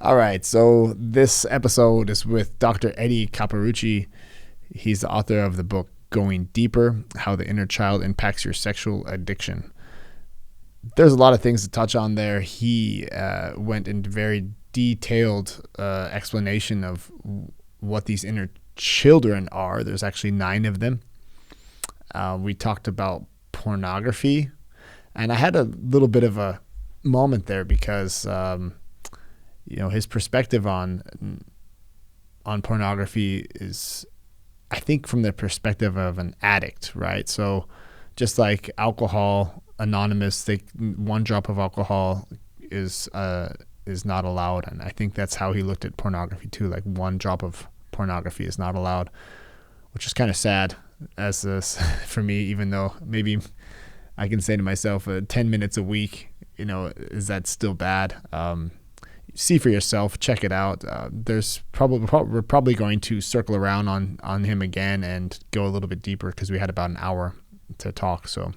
All right, so this episode is with Dr. Eddie Capparucci. He's the author of the book Going Deeper: How the Inner Child Impacts Your Sexual Addiction. There's a lot of things to touch on there. He went into very detailed explanation of what these inner children are. There's actually 9 of them. We talked about pornography, and I had a little bit of a moment there because his perspective on pornography is, I think, from the perspective of an addict, right? So just like alcohol, anonymous, one drop of alcohol is not allowed, and I think that's how he looked at pornography too. Like one drop of pornography is not allowed, which is kind of sad as this for me, even though maybe I can say to myself 10 minutes a week, is that still bad? See for yourself, check it out. We're probably going to circle around on him again and go a little bit deeper because we had about an hour to talk. So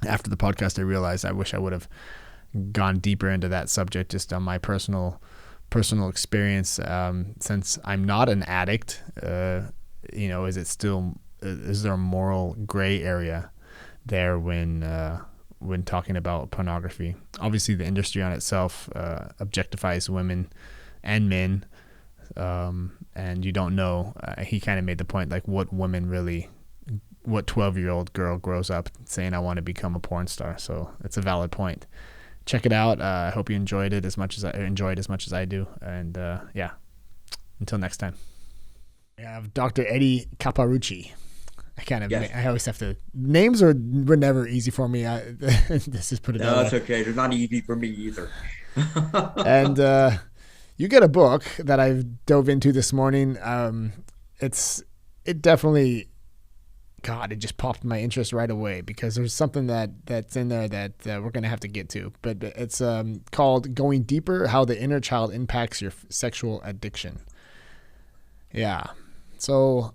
after the podcast, I realized I wish I would have gone deeper into that subject just on my personal experience. Since I'm not an addict, is there a moral gray area there when talking about pornography? Obviously, the industry on itself objectifies women and men, and you don't know. He kind of made the point, like, what 12-year-old girl grows up saying, I want to become a porn star? So it's a valid point. Check it out. I hope you enjoyed it as much as I do. And until next time. I have Dr. Eddie Capparucci. Yes. I always have to. Names were never easy for me. This is put it No, that it's way. okay. They're not easy for me either. And you get a book that I've dove into this morning. It definitely, God, it just popped my interest right away because there's something that's in there that we're gonna have to get to. But it's called Going Deeper: How the Inner Child Impacts Your Sexual Addiction. Yeah. So,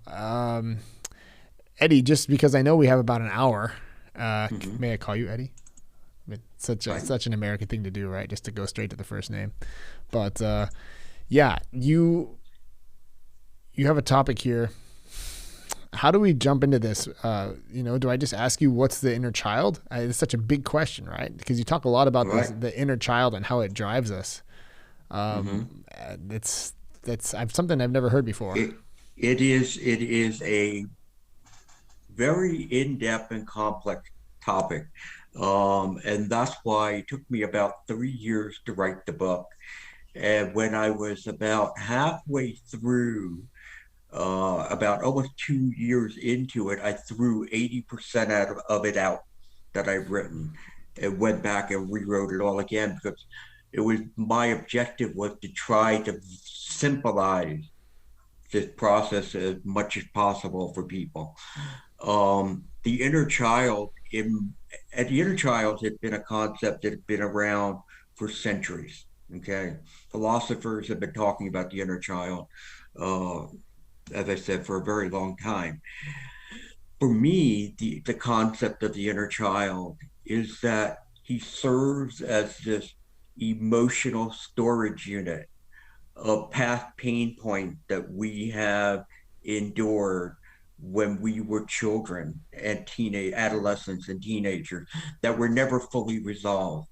Eddie, just because I know we have about an hour, may I call you Eddie? I mean, Right. such an American thing to do, right? Just to go straight to the first name. But you have a topic here. How do we jump into this? Do I just ask you what's the inner child? It's such a big question, right? Because you talk a lot about Right. the inner child and how it drives us. hmm That's something I've never heard before. it is a very in-depth and complex topic. And that's why it took me about 3 years to write the book. And when I was about halfway through, about almost 2 years into it, I threw 80% of it out that I've written and went back and rewrote it all again because it was my objective was to try to symbolize this process as much as possible for people. The inner child in and the inner child has been a concept that has been around for centuries. Okay, philosophers have been talking about the inner child, uh, as I said, for a very long time. For me, the concept of the inner child is that he serves as this emotional storage unit of past pain point that we have endured when we were children and teenage adolescents and teenagers that were never fully resolved.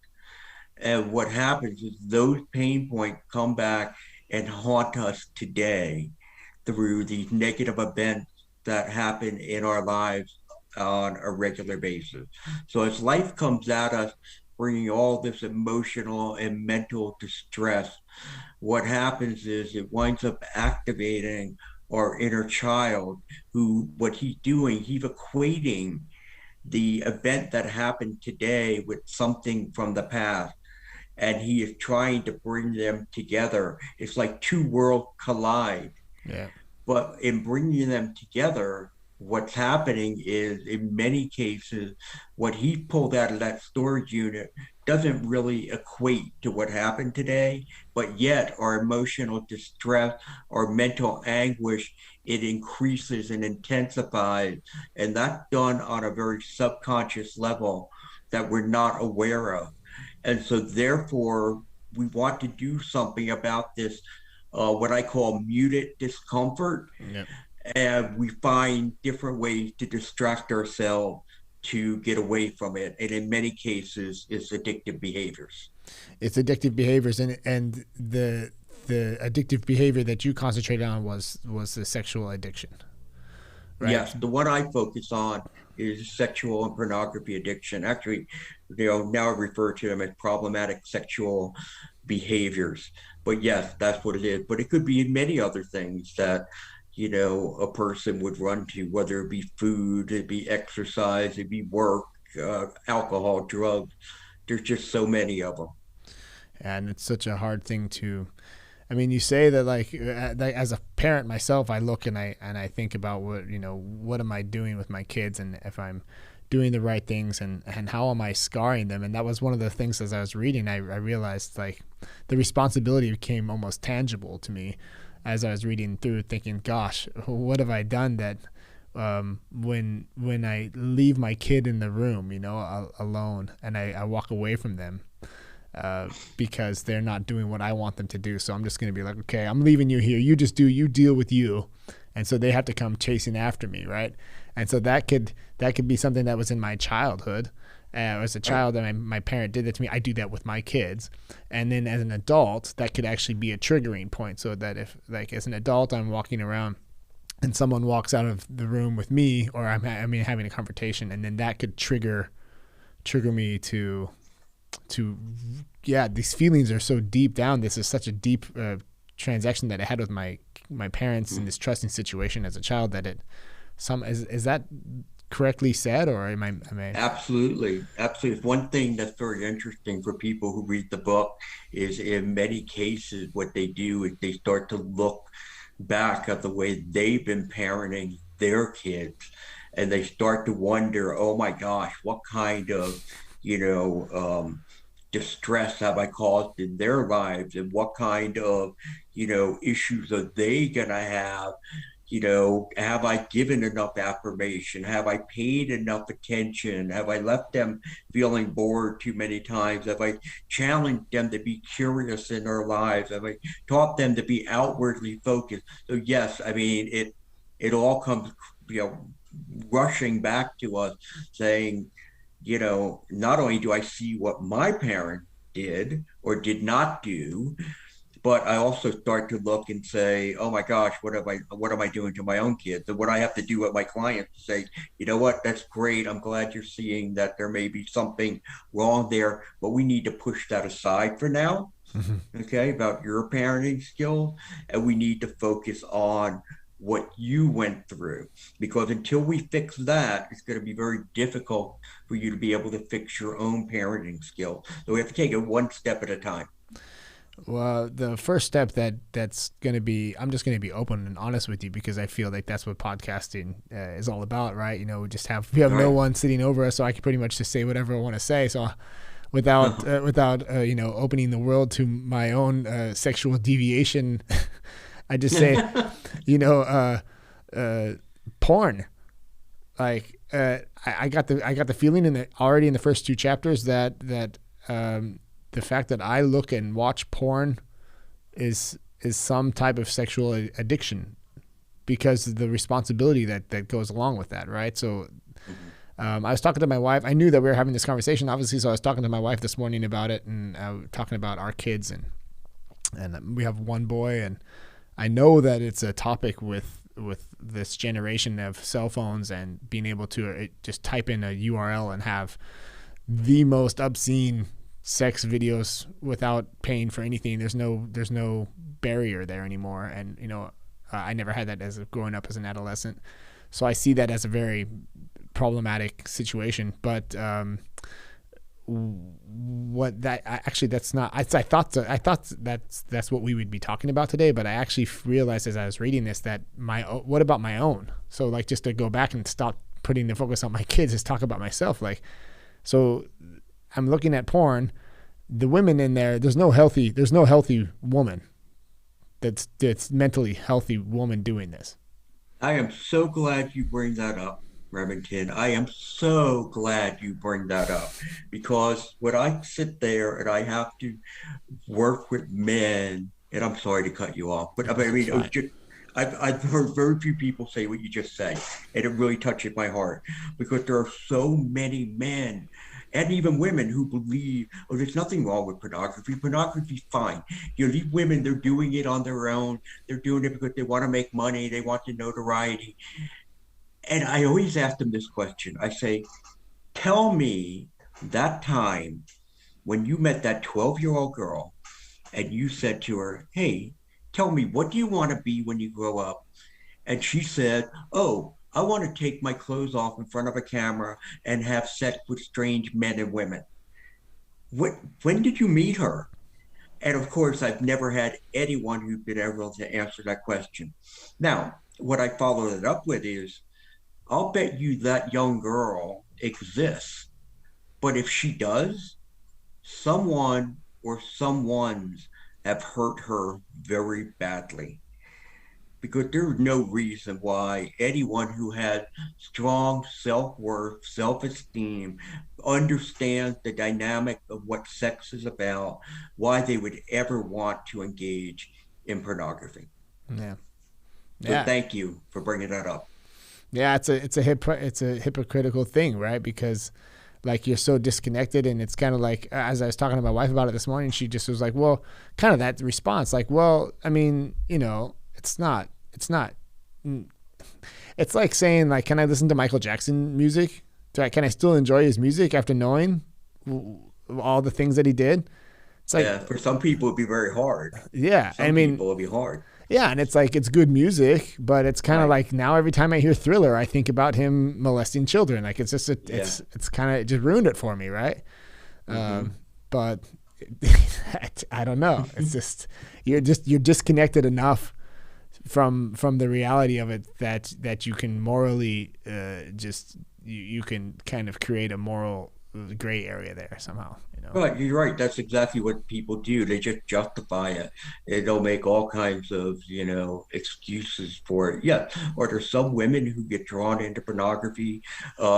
And what happens is those pain points come back and haunt us today through these negative events that happen in our lives on a regular basis. So as life comes at us, bringing all this emotional and mental distress, what happens is it winds up activating our inner child, who what he's doing, he's equating the event that happened today with something from the past, and he is trying to bring them together. It's like two worlds collide, Yeah. but in bringing them together, what's happening is in many cases, what he pulled out of that storage unit doesn't really equate to what happened today, but yet our emotional distress, our mental anguish, it increases and intensifies. And that's done on a very subconscious level that we're not aware of. And so, therefore, we want to do something about this, what I call muted discomfort, Yep. and we find different ways to distract ourselves to get away from it. And in many cases, it's addictive behaviors. It's addictive behaviors, and the addictive behavior that you concentrated on was the sexual addiction, right? Yes, the one I focus on is sexual and pornography addiction. Actually, now I refer to them as problematic sexual behaviors. But yes, that's what it is. But it could be many other things that, a person would run to, whether it be food, it be exercise, it be work, alcohol, drugs. There's just so many of them. And it's such a hard thing to. I mean, you say that like as a parent myself, I look and I think about what am I doing with my kids, and if I'm doing the right things, and how am I scarring them. And that was one of the things as I was reading, I realized like the responsibility became almost tangible to me as I was reading through, thinking, gosh, what have I done that when I leave my kid in the room, alone, and I walk away from them because they're not doing what I want them to do. So I'm just going to be like, okay, I'm leaving you here. You deal with you. And so they have to come chasing after me. Right. And so that could be something that was in my childhood. As a child, that my parent did that to me. I do that with my kids. And then as an adult, that could actually be a triggering point. So that if like as an adult, I'm walking around and someone walks out of the room with me, or I'm having a confrontation, and then that could trigger me to these feelings are so deep down. This is such a deep transaction that I had with my parents in this trusting situation as a child that is that correctly said, or am I Absolutely. Absolutely. One thing that's very interesting for people who read the book is in many cases, what they do is they start to look back at the way they've been parenting their kids, and they start to wonder, oh my gosh, what kind of, you know, distress have I caused in their lives, and what kind of, issues are they going to have? Have I given enough affirmation? Have I paid enough attention? Have I left them feeling bored too many times? Have I challenged them to be curious in their lives? Have I taught them to be outwardly focused? So yes, I mean it all comes, rushing back to us saying, not only do I see what my parent did or did not do, but I also start to look and say, oh my gosh, what am I doing to my own kids? And what I have to do with my clients to say, you know what, that's great. I'm glad you're seeing that there may be something wrong there, but we need to push that aside for now. Okay, about your parenting skills. And we need to focus on what you went through, because until we fix that, it's going to be very difficult for you to be able to fix your own parenting skill. So we have to take it one step at a time. Well, the first step that's going to be, I'm just going to be open and honest with you, because I feel like that's what podcasting is all about, right? We have no one sitting over us, so I can pretty much just say whatever I want to say. So without opening the world to my own sexual deviation, I just say, porn. Like I got the feeling already in the first two chapters that the fact that I look and watch porn is some type of sexual addiction, because of the responsibility that goes along with that, right? So I was talking to my wife. I knew that we were having this conversation, obviously, so I was talking to my wife this morning about it, and talking about our kids, and we have one boy, and I know that it's a topic with this generation of cell phones and being able to just type in a URL and have the most obscene sex videos without paying for anything. There's no barrier there anymore. And, I never had that as growing up as an adolescent. So I see that as a very problematic situation. But that's not. I thought that's what we would be talking about today. But I actually realized as I was reading this that what about my own? So like, just to go back and stop putting the focus on my kids, is talk about myself. Like, so I'm looking at porn. The women in there, there's no healthy woman that's mentally healthy woman doing this. I am so glad you bring that up, Remington. I am so glad you bring that up because when I sit there and I have to work with men, and I'm sorry to cut you off, but I It's mean, it was fine. just, I've heard very few people say what you just said, and it really touches my heart because there are so many men and even women who believe, oh, there's nothing wrong with pornography. Pornography's fine. You know, these women, they're doing it on their own. They're doing it because they want to make money. They want the notoriety. And I always ask them this question. I say, tell me that time when you met that 12-year-old girl and you said to her, hey, tell me, what do you want to be when you grow up? And she said, oh, I want to take my clothes off in front of a camera and have sex with strange men and women. When did you meet her? And of course, I've never had anyone who's been able to answer that question. Now, what I followed it up with is, I'll bet you that young girl exists. But if she does, someone or someone's have hurt her very badly because there's no reason why anyone who has strong self-worth, self-esteem, understands the dynamic of what sex is about, why they would ever want to engage in pornography. Yeah. So Yeah. thank you for bringing that up. Yeah, it's a hypocritical thing, right? Because like you're so disconnected, and it's kind of like, as I was talking to my wife about it this morning, she just was like, well, kind of that response, like, well, I mean, it's not, it's like saying, like, can I listen to Michael Jackson music? Can I still enjoy his music after knowing all the things that he did? It's like, Yeah, for some people it'd be very hard. yeah, I Some mean, people it'd be hard. yeah, and it's like it's good music, but it's kind of Right. like now every time I hear Thriller, I think about him molesting children. Like it's just Yeah. it's kind of it just ruined it for me, right? Hmm. But I don't know. It's just you're disconnected enough from the reality of it that you can morally just you can kind of create a moral gray area there somehow. You know. Right, you're right. That's exactly what people do. They just justify it. They'll make all kinds of, excuses for it. Yeah. Or there's some women who get drawn into pornography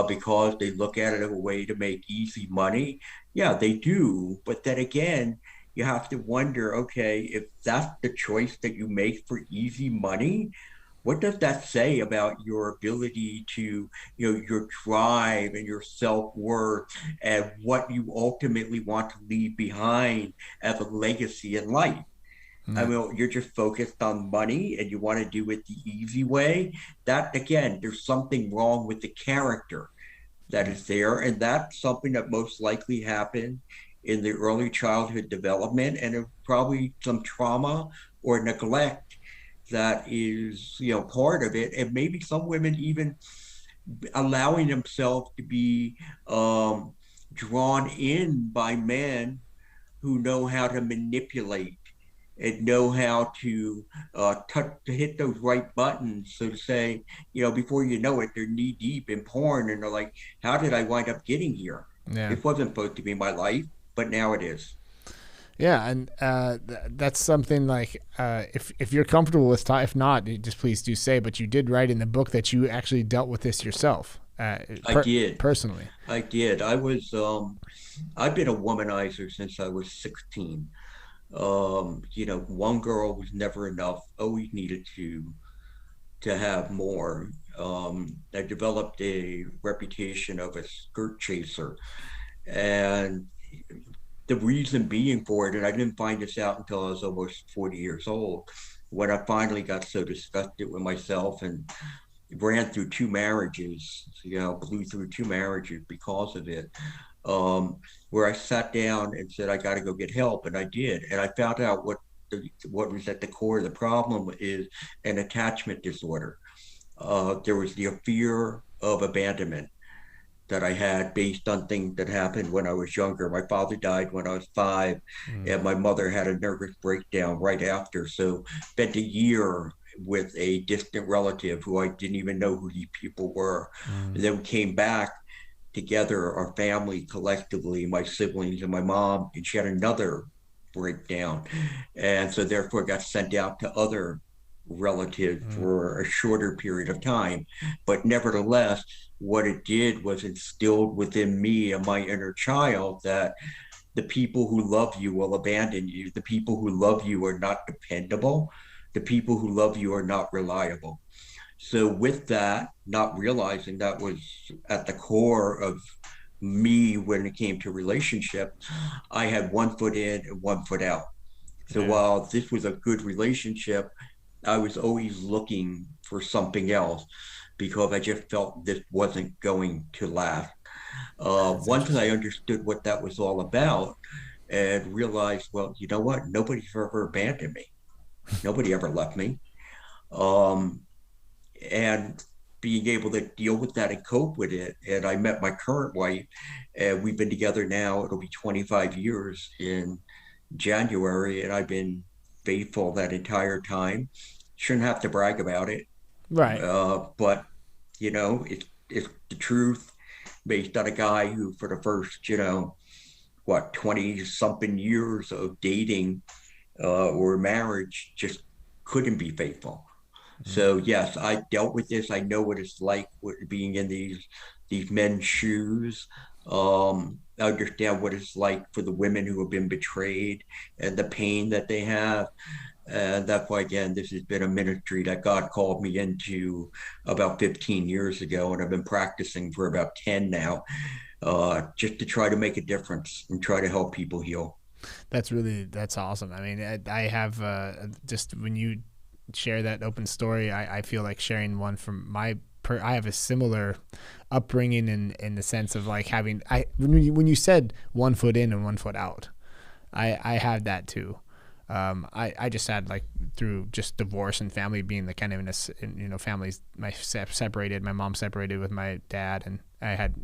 because they look at it as a way to make easy money. Yeah, they do. But then again, you have to wonder, okay, if that's the choice that you make for easy money, what does that say about your ability to, your drive and your self-worth and what you ultimately want to leave behind as a legacy in life? I Yeah. mean, you're just focused on money and you want to do it the easy way. That again, there's something wrong with the character that is there, and that's something that most likely happened in the early childhood development, and probably some trauma or neglect that is, part of it. And maybe some women even allowing themselves to be um, drawn in by men who know how to manipulate and know how to touch to hit those right buttons. So to say, before you know it, they're knee deep in porn, and they're like, "How did I wind up getting here? Yeah. This wasn't supposed to be my life, but now it is." Yeah, and that's something like if you're comfortable with if not, just please do say. But you did write in the book that you actually dealt with this yourself, I did. personally. I did. I've been a womanizer since I was 16. One girl was never enough. Always needed to have more. I developed a reputation of a skirt chaser, and the reason being for it, and I didn't find this out until I was almost 40 years old, when I finally got so disgusted with myself and ran through two marriages, blew through two marriages because of it. Where I sat down and said, I got to go get help. And I did. And I found out what was at the core of the problem is an attachment disorder. There was the fear of abandonment that I had based on things that happened when I was younger. My father died when I was 5, Mm, and my mother had a nervous breakdown right after. So spent a year with a distant relative who I didn't even know who these people were. mm, And then we came back together, our family collectively, my siblings and my mom, and she had another breakdown. And so therefore got sent out to other relative Mm. for a shorter period of time. But nevertheless, what it did was instilled within me and my inner child that the people who love you will abandon you. The people who love you are not dependable. The people who love you are not reliable. So, with that, not realizing that was at the core of me when it came to relationship, I had one foot in and one foot out. So, Yeah. while this was a good relationship, I was always looking for something else because I just felt this wasn't going to last. That's Once I interesting. understood what that was all about and realized, well, you know what? Nobody's ever abandoned me. Nobody ever left me. Um, and being able to deal with that and cope with it. And I met my current wife, and we've been together now. It'll be 25 years in January, and I've been faithful that entire time. Shouldn't have to brag about it, Right. but it's the truth based on a guy who, for the first, 20 something years of dating or marriage, just couldn't be faithful. Mm. So yes, I dealt with this. I know what it's like being in these men's shoes. I understand what it's like for the women who have been betrayed and the pain that they have. And that's why, again, this has been a ministry that God called me into about 15 years ago, and I've been practicing for about 10 now, just to try to make a difference and try to help people heal. That's awesome. I mean, I have just when you share that open story, I feel like sharing one from I have a similar upbringing in the sense of like having when you said one foot in and one foot out, I had that too. I just had like through just divorce and family being the kind of families separated. My mom separated with my dad, and I had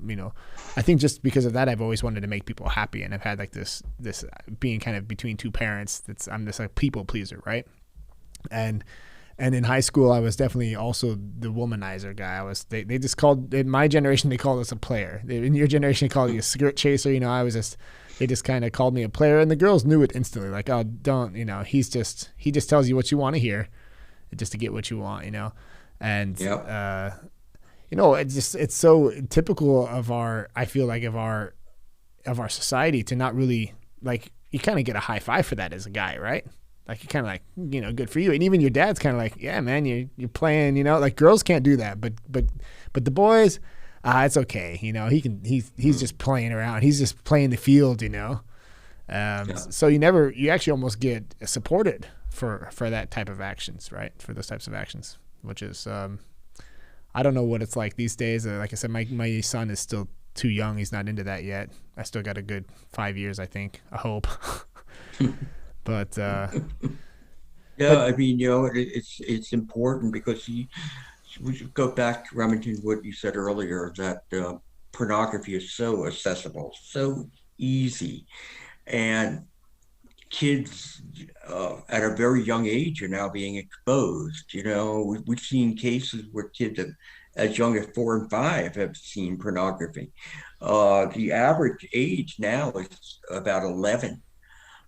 I think just because of that I've always wanted to make people happy, and I've had like this being kind of between two parents. I'm this like people pleaser, right? And in high school I was definitely also the womanizer guy. They just called in my generation they called us a player. In your generation they called you a skirt chaser. I was just they just kind of called me a player, and the girls knew it instantly. Like, oh, don't he just tells you what you want to hear, just to get what you want, and Yep. it's so typical of our I feel like of our society to not really like you kind of get a high five for that as a guy, right? Like you kind of like good for you, and even your dad's kind of like, yeah, man, you're playing, like girls can't do that, but the boys, it's okay, he's just playing around, he's just playing the field, Yeah. so you actually almost get supported for that type of actions, right? For those types of actions, which is I don't know what it's like these days. Like I said, my son is still too young. He's not into that yet. I still got a good 5 years, I think. I hope. but Yeah, but I mean, it's important because we should go back to Remington, what you said earlier, that pornography is so accessible, so easy, and kids at a very young age are now being exposed. We've seen cases where kids as young as 4 and 5 have seen pornography. The average age now is about 11,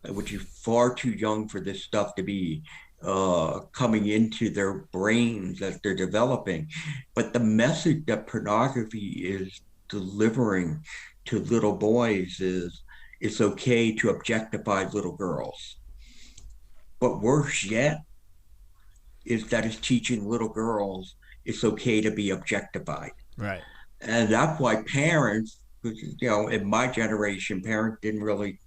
which is far too young for this stuff to be coming into their brains as they're developing. But the message that pornography is delivering to little boys is it's okay to objectify little girls. But worse yet is that it's teaching little girls it's okay to be objectified. right, And that's why parents, in my generation, parents didn't really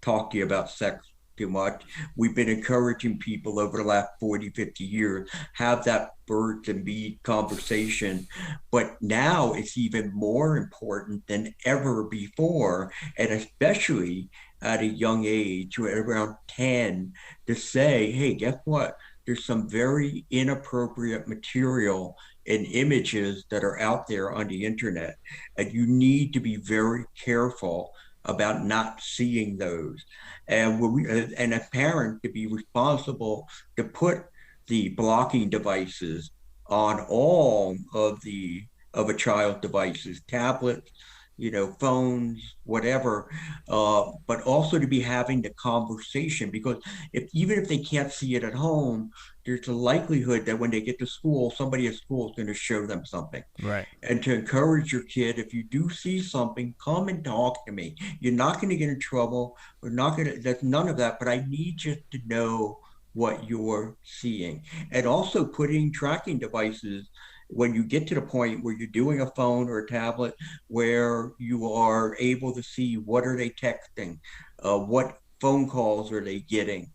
talk to you about sex too much. We've been encouraging people over the last 40, 50 years, have that birds and bees conversation. But now it's even more important than ever before, and especially at a young age, around 10, to say, hey, guess what? There's some very inappropriate material and images that are out there on the internet, and you need to be very careful about not seeing those. And a parent to be responsible to put the blocking devices on all of a child's devices, tablets, phones, whatever, but also to be having the conversation, because even if they can't see it at home, there's a likelihood that when they get to school, somebody at school is going to show them something. Right. And to encourage your kid, if you do see something, come and talk to me. You're not going to get in trouble. We're not going to, there's none of that, but I need you to know what you're seeing. And also putting tracking devices when you get to the point where you're doing a phone or a tablet where you are able to see what are they texting, what phone calls are they getting,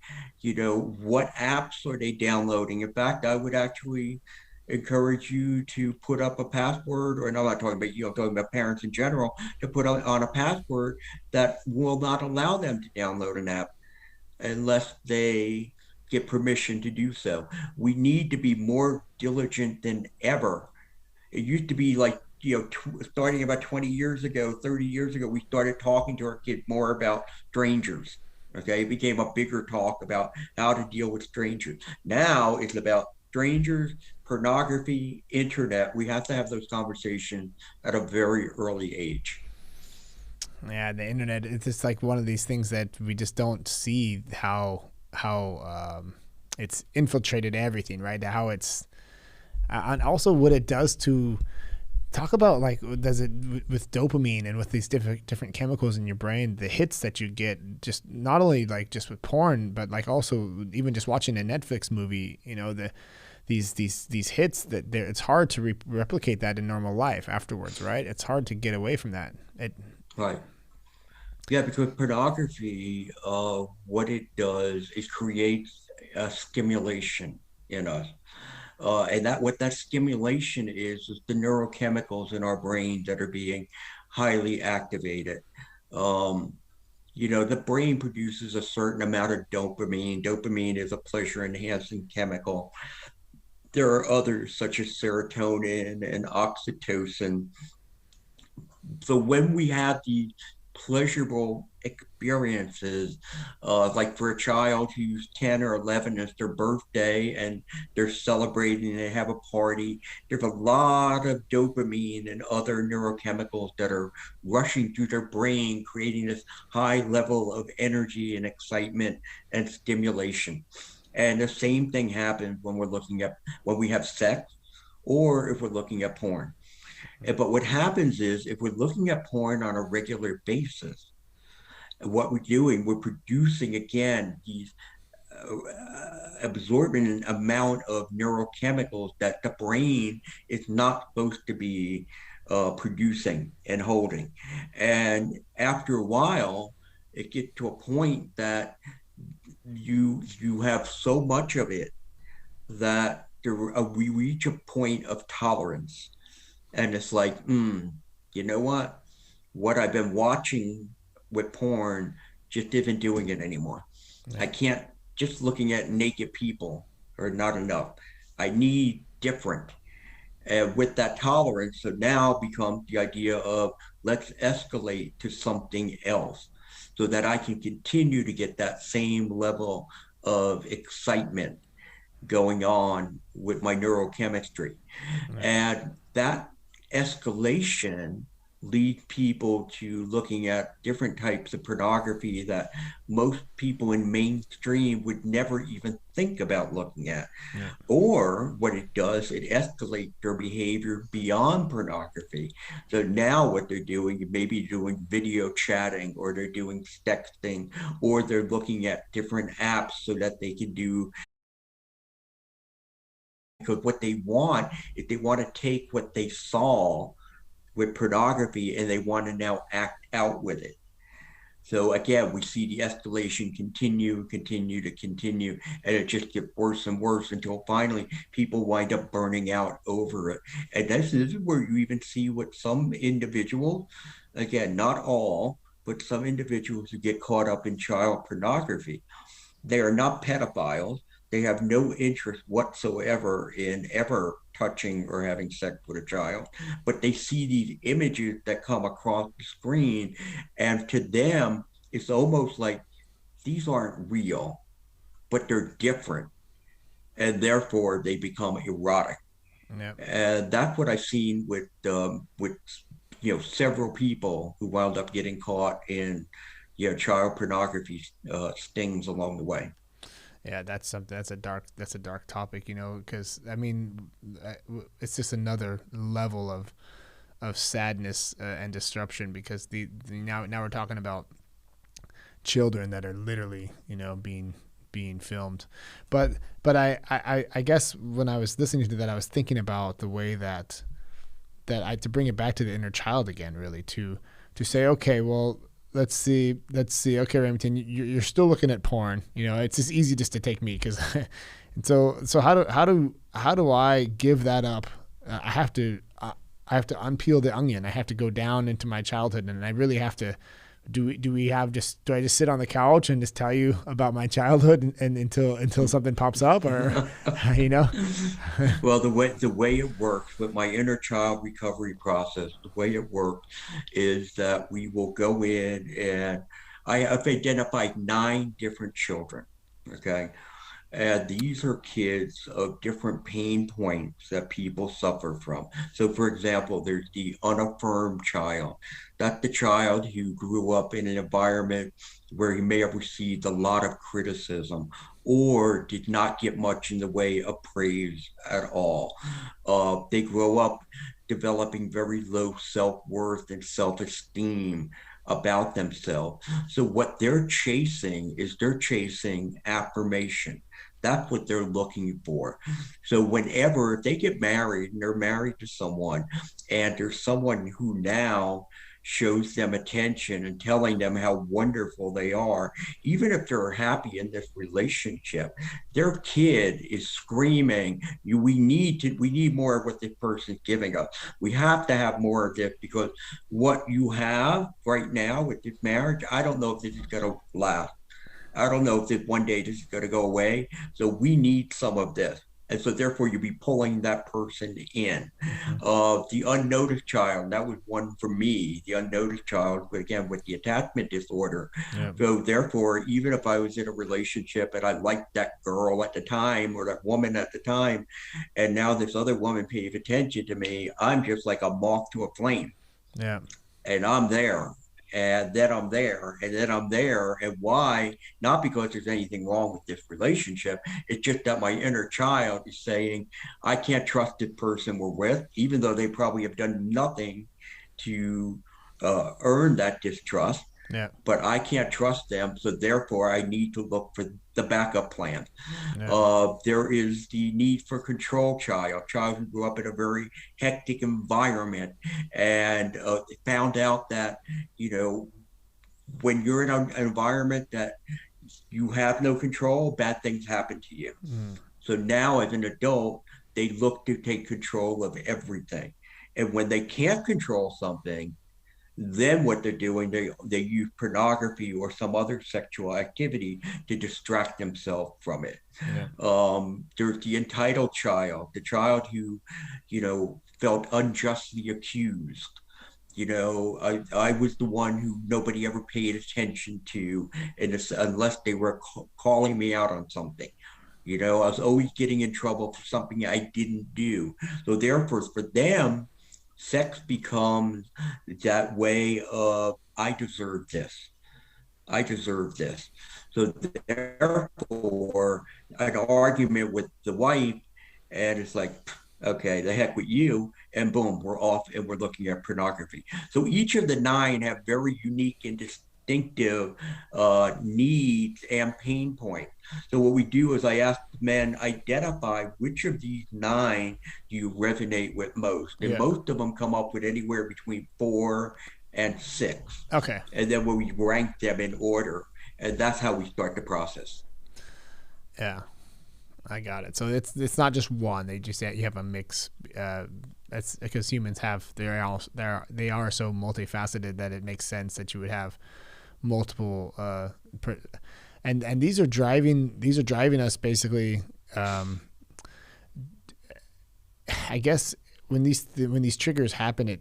what apps are they downloading. In fact, I would actually encourage you to put up a password, or no, I'm not talking about you, I'm talking about parents in general, to put on a password that will not allow them to download an app unless they get permission to do so. We need to be more diligent than ever. It used to be like, starting about 20 years ago, 30 years ago, we started talking to our kids more about strangers. Okay. It became a bigger talk about how to deal with strangers. Now it's about strangers, pornography, internet. We have to have those conversations at a very early age. Yeah, the internet, it's just like one of these things that we just don't see it's infiltrated everything, right? How it's and also what it does to talk about, like, does it with dopamine and with these different chemicals in your brain, the hits that you get, just not only like just with porn, but like also even just watching a Netflix movie, these hits that it's hard to replicate that in normal life afterwards, right? It's hard to get away from that. It Right. Yeah, because pornography, what it does is creates a stimulation in us. And that what that stimulation is the neurochemicals in our brain that are being highly activated. Um, the brain produces a certain amount of dopamine. Dopamine is a pleasure enhancing chemical. There are others such as serotonin and oxytocin. So when we have these pleasurable experiences, like for a child who's 10 or 11, it's their birthday and they're celebrating and they have a party, there's a lot of dopamine and other neurochemicals that are rushing through their brain, creating this high level of energy and excitement and stimulation. And the same thing happens when we have sex, or if we're looking at porn. But what happens is, if we're looking at porn on a regular basis, what we're doing, we're producing again these absorbent amount of neurochemicals that the brain is not supposed to be producing and holding. And after a while, it gets to a point that you have so much of it that we reach a point of tolerance, and it's like, you know what I've been watching with porn just isn't doing it anymore. I yeah. can't, just looking at naked people are not enough. I need different. And with that tolerance, so now becomes the idea of, let's escalate to something else so that I can continue to get that same level of excitement going on with my neurochemistry. Yeah. And that escalation leads people to looking at different types of pornography that most people in mainstream would never even think about looking at. Yeah. Or what it does, it escalates their behavior beyond pornography. So now what they're doing, maybe doing video chatting, or they're doing sexting, or they're looking at different apps so that they can do, because what they want is they want to take what they saw with pornography and they want to now act out with it. So again, we see the escalation continue, and it just gets worse and worse until finally people wind up burning out over it. And this is where you even see what some individuals, again, not all, but some individuals who get caught up in child pornography, they are not pedophiles. They have no interest whatsoever in ever touching or having sex with a child, but they see these images that come across the screen, and to them, it's almost like these aren't real, but they're different, and therefore they become erotic. Yeah. And that's what I've seen with several people who wound up getting caught in, child pornography stings along the way. Yeah, that's a dark topic, because I mean, it's just another level of sadness and disruption, because now we're talking about children that are literally, being filmed. But I guess when I was listening to that, I was thinking about the way to bring it back to the inner child again, really, to say, okay, well, let's see. Okay, Remington, you're still looking at porn. It's just easy just to take me, because, and so how do I give that up? I have to unpeel the onion. I have to go down into my childhood, and I really have to. Do I just sit on the couch and just tell you about my childhood and until something pops up, or Well, the way it works with my inner child recovery process, the way it works is that we will go in, and I've identified 9 different children. Okay. And these are kids of different pain points that people suffer from. So, for example, there's the unaffirmed child. That's the child who grew up in an environment where he may have received a lot of criticism or did not get much in the way of praise at all. They grow up developing very low self worth and self esteem about themselves. So, what they're chasing affirmation. That's what they're looking for. So whenever if they get married and they're married to someone, and there's someone who now shows them attention and telling them how wonderful they are, even if they're happy in this relationship, their kid is screaming, we need more of what this person's giving us. We have to have more of this, because what you have right now with this marriage, I don't know if this is going to last. I don't know if this one day this is going to go away. So we need some of this. And so therefore you'll be pulling that person in. The unnoticed child, that was one for me, the unnoticed child, but again, with the attachment disorder. Yeah. So therefore, even if I was in a relationship and I liked that girl at the time or that woman at the time, and now this other woman pays attention to me, I'm just like a moth to a flame. Yeah. And I'm there, and then I'm there, and then I'm there. And why? Not because there's anything wrong with this relationship. It's just that my inner child is saying, I can't trust the person we're with, even though they probably have done nothing to earn that distrust. Yeah. But I can't trust them. So therefore, I need to look for the backup plan. Yeah. There is the need for control child who grew up in a very hectic environment, and found out that, when you're in an environment that you have no control, bad things happen to you. Mm. So now as an adult, they look to take control of everything. And when they can't control something, then what they're doing, they use pornography or some other sexual activity to distract themselves from it. Yeah. There's the entitled child, the child who, felt unjustly accused. I was the one who nobody ever paid attention to, unless they were calling me out on something. I was always getting in trouble for something I didn't do. So therefore, for them, sex becomes that way of, I deserve this. I deserve this. So therefore, an argument with the wife, and it's like, okay, the heck with you, and boom, we're off and we're looking at pornography. So each of the 9 have very unique and distinctive needs and pain points. So what we do is I ask men, identify which of these 9 do you resonate with most, and most of them come up with anywhere between 4 and 6. Okay. And then we rank them in order, and that's how we start the process. Yeah, I got it. So it's not just one. They just you have a mix. That's because humans they are so multifaceted that it makes sense that you would have multiple. And these are driving us basically. I guess when these triggers happen,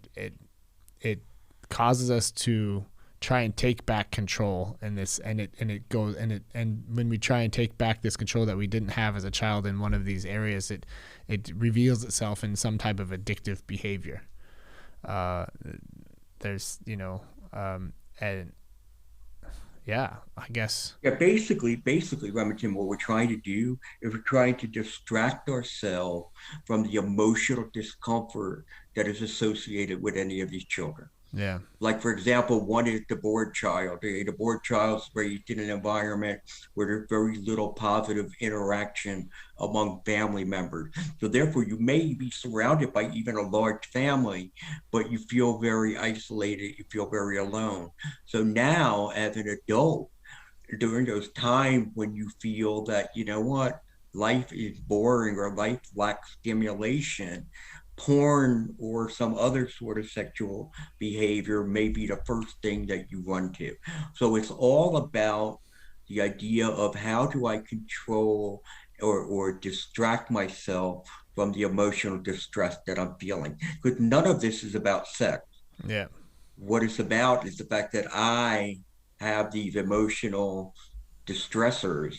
it causes us to try and take back control in this, and when we try and take back this control that we didn't have as a child in one of these areas, it reveals itself in some type of addictive behavior. there's, and yeah, I guess. Yeah, basically, Remington, what we're trying to do is we're trying to distract ourselves from the emotional discomfort that is associated with any of these children. Yeah. Like, for example, one is the bored child. The bored child's raised in an environment where there's very little positive interaction among family members. So therefore, you may be surrounded by even a large family, but you feel very isolated, you feel very alone. So now, as an adult, during those times when you feel that, you know what, life is boring or life lacks stimulation, porn or some other sort of sexual behavior may be the first thing that you run to. So it's all about the idea of how do I control or distract myself from the emotional distress that I'm feeling. Because none of this is about sex. Yeah. What it's about is the fact that I have these emotional distressors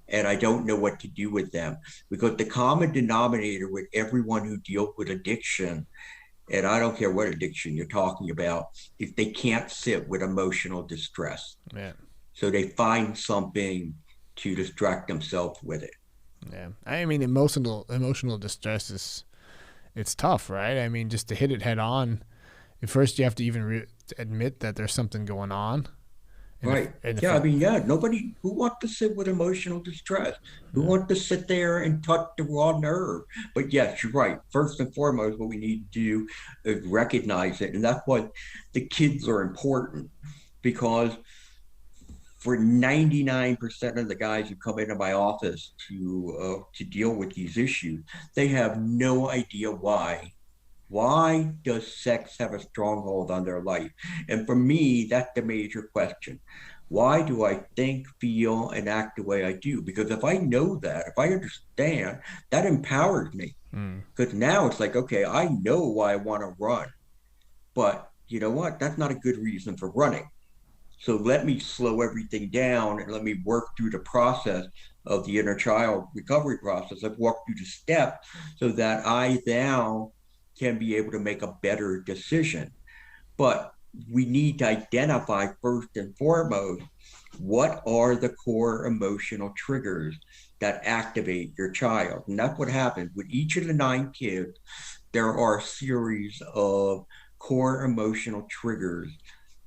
and I don't know what to do with them because the common denominator with everyone who deals with addiction, and I don't care what addiction you're talking about, is they can't sit with emotional distress. Yeah. So they find something to distract themselves with it. Yeah. I mean, emotional distress is, it's tough, right? I mean, just to hit it head on. At first, you have to even admit that there's something going on. And if Right. and if Yeah, I it, mean, yeah, nobody who wants to sit with emotional distress, who yeah, wants to sit there and touch the raw nerve. But yes, you're right. First and foremost, what we need to do is recognize it. And that's why the kids are important because for 99% of the guys who come into my office to deal with these issues, they have no idea why. Why does sex have a stronghold on their life? And for me, that's the major question. Why do I think, feel, and act the way I do? Because if I know that, if I understand, that empowers me. mm, Because now it's like, okay, I know why I want to run, but you know what? That's not a good reason for running. So let me slow everything down and let me work through the process of the inner child recovery process. I've walked through the steps so that I now can be able to make a better decision. But we need to identify first and foremost what are the core emotional triggers that activate your child. And that's what happens with each of the 9 kids. There are a series of core emotional triggers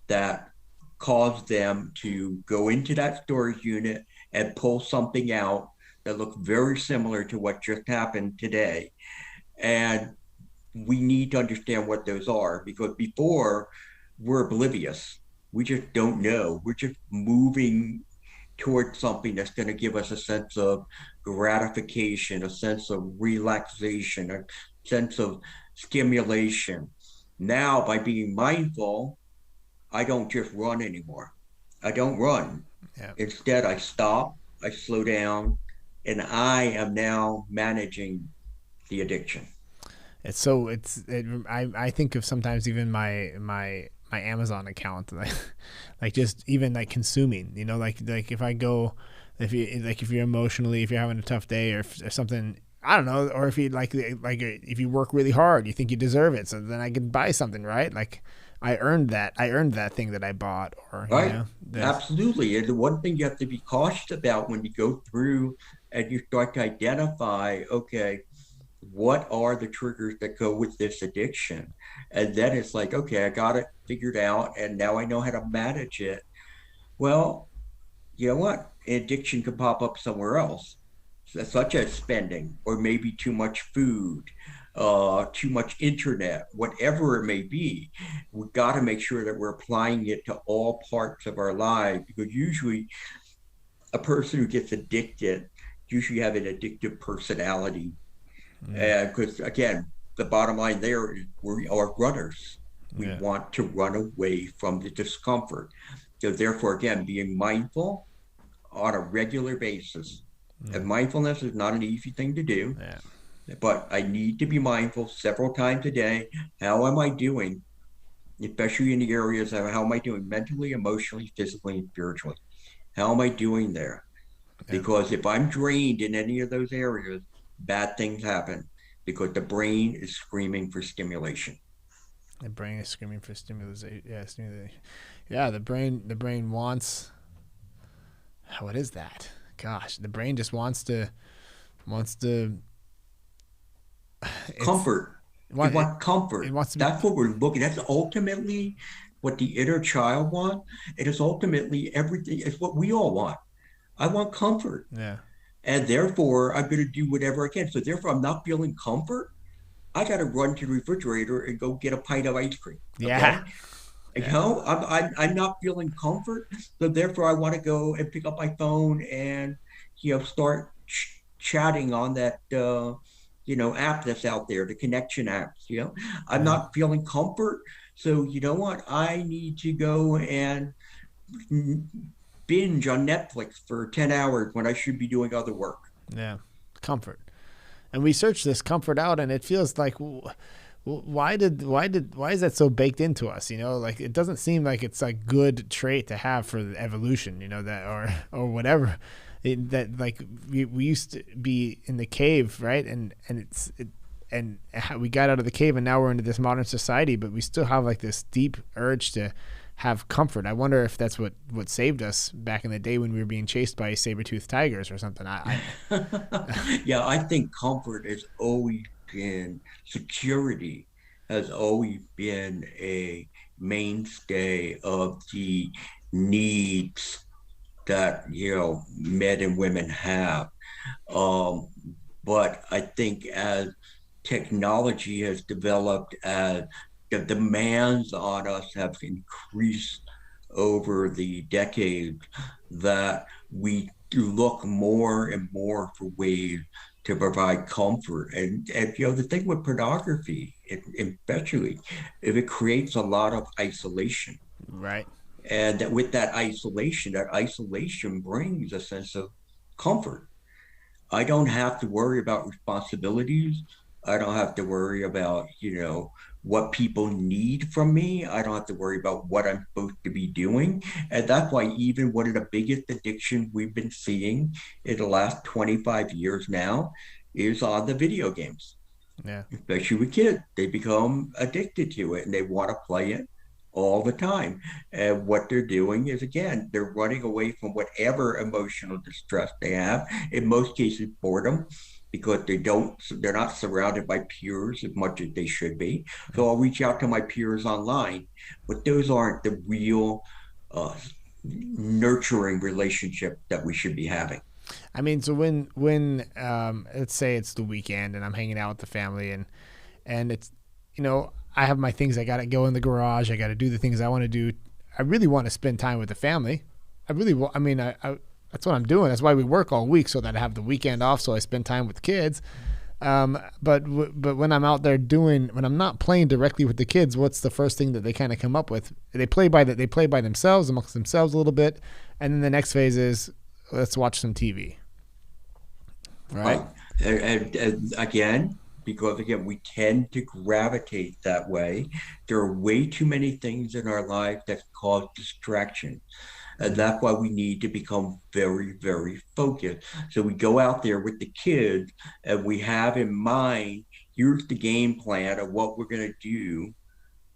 that cause them to go into that storage unit and pull something out that looks very similar to what just happened today. And we need to understand what those are because before we're oblivious. We just don't know. We're just moving towards something that's going to give us a sense of gratification, a sense of relaxation, a sense of stimulation. Now, by being mindful, I don't just run anymore. I don't run. yeah. Instead, I stop, I slow down, and I am now managing the addiction. I think of sometimes even my Amazon account, like just even like consuming, like if I go, if you're emotionally, if you're having a tough day or something, I don't know, or if you if you work really hard, you think you deserve it, so then I can buy something, right? Like I earned that thing that I bought, or Right? that. Absolutely. And the one thing you have to be cautious about when you go through and you start to identify, okay, what are the triggers that go with this addiction? And then it's like, okay, I got it figured out and now I know how to manage it. Well, you know what? Addiction can pop up somewhere else, such as spending or maybe too much food, too much internet, whatever it may be. We've got to make sure that we're applying it to all parts of our life because usually a person who gets addicted usually have an addictive personality. Mm, Because again, the bottom line there is we are runners. We yeah. want to run away from the discomfort. So therefore, again, being mindful on a regular basis. And Mm, mindfulness is not an easy thing to do, yeah. but I need to be mindful several times a day. How am I doing? Especially in the areas of how am I doing mentally, emotionally, physically, and spiritually? How am I doing there? Yeah. Because if I'm drained in any of those areas, bad things happen because the brain is screaming for stimulation. The brain is screaming for stimulation. Yeah, stimulation. Yeah, the brain wants. What is that? Gosh, the brain just wants to. It's Comfort. it, We want- it, want it comfort. wants to be. That's what we're looking. That's ultimately what the inner child wants. It is ultimately everything. It's what we all want. I want comfort. Yeah. And therefore, I'm going to do whatever I can. So therefore, I'm not feeling comfort. I got to run to the refrigerator and go get a pint of ice cream. Yeah. Okay. You Yeah. know, I'm not feeling comfort. So therefore, I want to go and pick up my phone and, start chatting on that, app that's out there, the connection apps. I'm Yeah. not feeling comfort. So you know what? I need to go and binge on Netflix for 10 hours when I should be doing other work. Yeah. Comfort. And we search this comfort out, and it feels like, why is that so baked into us? Like it doesn't seem like it's a good trait to have for the evolution. That or whatever. That like we used to be in the cave, right? And we got out of the cave, and now we're into this modern society, but we still have like this deep urge to have comfort. I wonder if that's what saved us back in the day when we were being chased by saber-toothed tigers or something. Yeah, I think comfort has always been security, has always been a mainstay of the needs that, men and women have. Um, but I think as technology has developed, as the demands on us have increased over the decades, that we look more and more for ways to provide comfort. And the thing with pornography, especially, if it creates a lot of isolation. Right. And that with that isolation brings a sense of comfort. I don't have to worry about responsibilities. I don't have to worry about, what people need from me. I don't have to worry about what I'm supposed to be doing. And that's why even one of the biggest addictions we've been seeing in the last 25 years now is on the video games, Yeah. especially with kids. They become addicted to it and they want to play it all the time. And what they're doing is, again, they're running away from whatever emotional distress they have. In most cases, boredom, because they're not surrounded by peers as much as they should be. So I'll reach out to my peers online, but those aren't the real uh, nurturing relationship that we should be having. I mean, so when let's say it's the weekend and I'm hanging out with the family, and it's, I have my things. I got to go in the garage. I got to do the things I want to do. I really want to spend time with the family. I really want. I mean, I that's what I'm doing. That's why we work all week, so that I have the weekend off, so I spend time with the kids. But when I'm out there when I'm not playing directly with the kids, what's the first thing that they kind of come up with? They play by themselves, amongst themselves a little bit, and then the next phase is, let's watch some TV. Right. Right. And again, because again, we tend to gravitate that way. There are way too many things in our life that cause distraction. And Mm-hmm. that's why we need to become very, very focused. So we go out there with the kids and we have in mind, here's the game plan of what we're going to do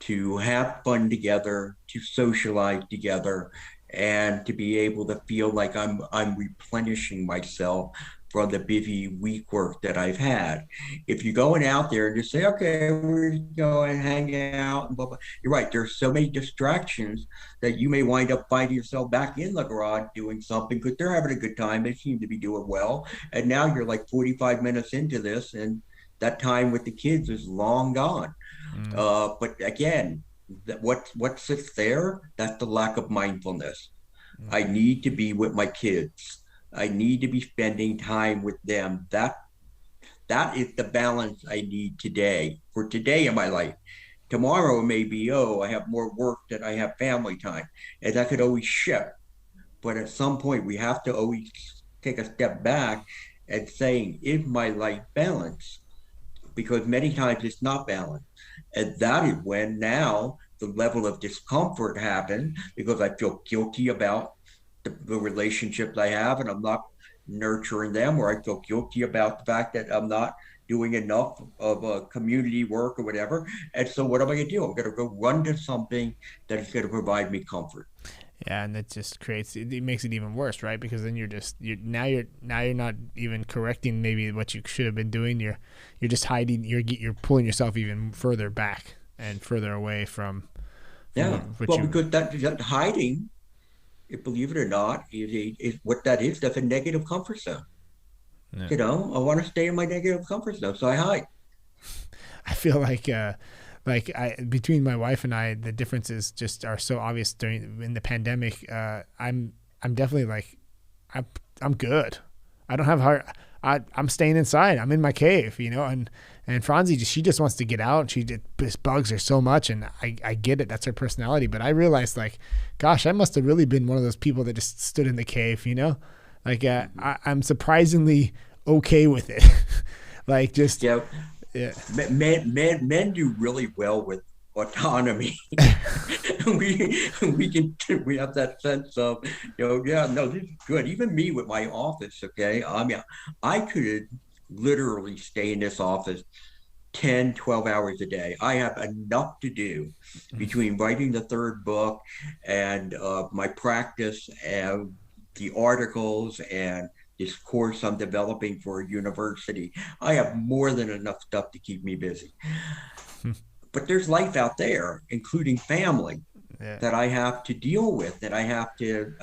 to have fun together, to socialize together, and to be able to feel like I'm replenishing myself from the busy week work that I've had. If you're going out there and just say, okay, we're going to hang out and blah, blah, you're right. There's so many distractions that you may wind up finding yourself back in the garage doing something because they're having a good time. They seem to be doing well. And now you're like 45 minutes into this, and that time with the kids is long gone. Mm-hmm. But again, what sits there? That's the lack of mindfulness. I need to be with my kids. I need to be spending time with them. That is the balance I need today for today in my life. Tomorrow maybe, oh, I have more work than I have family time, and that could always shift. But at some point, we have to always take a step back and saying, is my life balanced? Because many times it's not balanced. And that is when now the level of discomfort happens because I feel guilty about the relationships I have and I'm not nurturing them, or I feel guilty about the fact that I'm not doing enough of community work or whatever. And so what am I going to do? I'm going to go run to something that is going to provide me comfort. Yeah, and that just creates it makes it even worse, right? Because then you're not even correcting maybe what you should have been doing. You're just hiding. You're pulling yourself even further back and further away from Yeah. what Well, you. because that hiding, believe it or not, is what that is. That's a negative comfort zone. Yeah. I want to stay in my negative comfort zone, so I hide. I feel like I between my wife and I, the differences just are so obvious during in the pandemic. I'm definitely like I'm I'm good. I don't have heart. I'm staying inside. I'm in my cave, and Franzi, she just wants to get out. This bugs her so much, and I get it. That's her personality. But I realized, like, gosh, I must have really been one of those people that just stood in the cave. Like, Mhm. I'm surprisingly okay with it. Like, just Yeah, yeah, men do really well with autonomy. We have that sense of, yeah, no, this is good. Even me with my office, okay. I mean, I could literally stay in this office 10, 12 hours a day. I have enough to do between writing the third book and my practice and the articles and this course I'm developing for a university. I have more than enough stuff to keep me busy. But there's life out there, including family, yeah. that I have to deal with, that I have to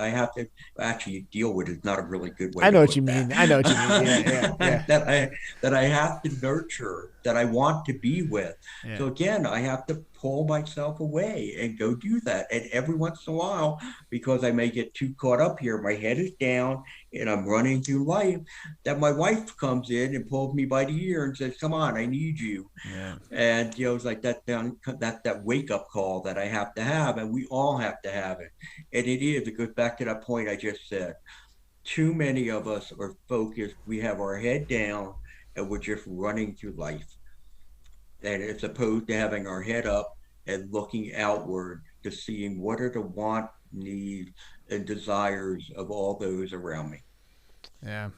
actually deal with is not a really good way I to know what put you that. mean. I know what you mean. Yeah, yeah, yeah, that I have to nurture, that I want to be with. yeah, So again, I have to pull myself away and go do that. And every once in a while, because I may get too caught up here, my head is down and I'm running through life, that my wife comes in and pulls me by the ear and says, "Come on, I need you." yeah, And it's like that wake up call that I have to have, and we all have to have it. And it goes back to that point I just said. Too many of us are focused. We have our head down, and we're just running through life. And as opposed to having our head up and looking outward to seeing what are the want, needs, and desires of all those around me. yeah.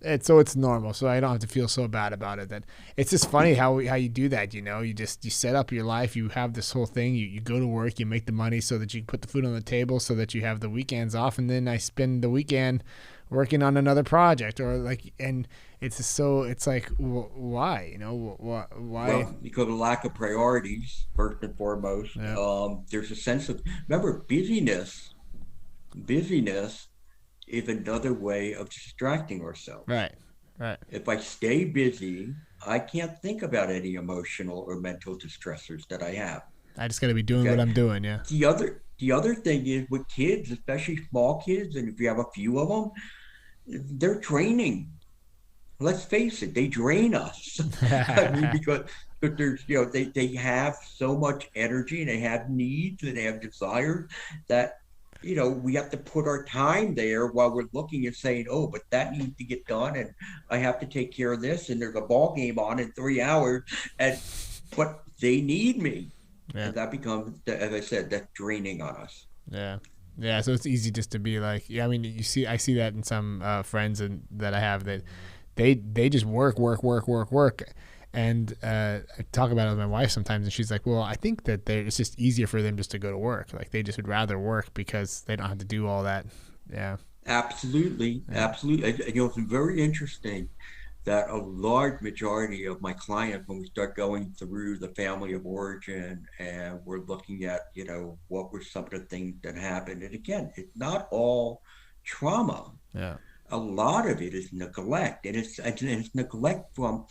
It's normal, so I don't have to feel so bad about it. That it's just funny how you do that. You set up your life. You have this whole thing. You go to work. You make the money so that you put the food on the table, so that you have the weekends off. And then I spend the weekend working on another project, or like, and it's like, why? Why? Well, because of lack of priorities, first and foremost, Yeah. there's a sense of, remember, busyness is another way of distracting ourselves. Right. Right. If I stay busy, I can't think about any emotional or mental distressors that I have. I just got to be doing what Okay. I'm doing. Yeah. The other thing is with kids, especially small kids, and if you have a few of them, they're draining. Let's face it, they drain us. I mean, because there's they have so much energy and they have needs and they have desires that we have to put our time there while we're looking and saying, oh, but that needs to get done, and I have to take care of this, and there's a ball game on in 3 hours, and but they need me, Yeah. and that becomes, as I said, that's draining on us. Yeah. Yeah, so it's easy just to be like, yeah. I mean, I see that in some friends that I have that they just work, work, work, work, work, and I talk about it with my wife sometimes, and she's like, well, I think that it's just easier for them just to go to work. Like they just would rather work because they don't have to do all that. Yeah, Absolutely, yeah, absolutely. It's very interesting that a large majority of my clients, when we start going through the family of origin and we're looking at, what were some of the things that happened. And again, it's not all trauma. yeah, A lot of it is neglect, and it's neglect from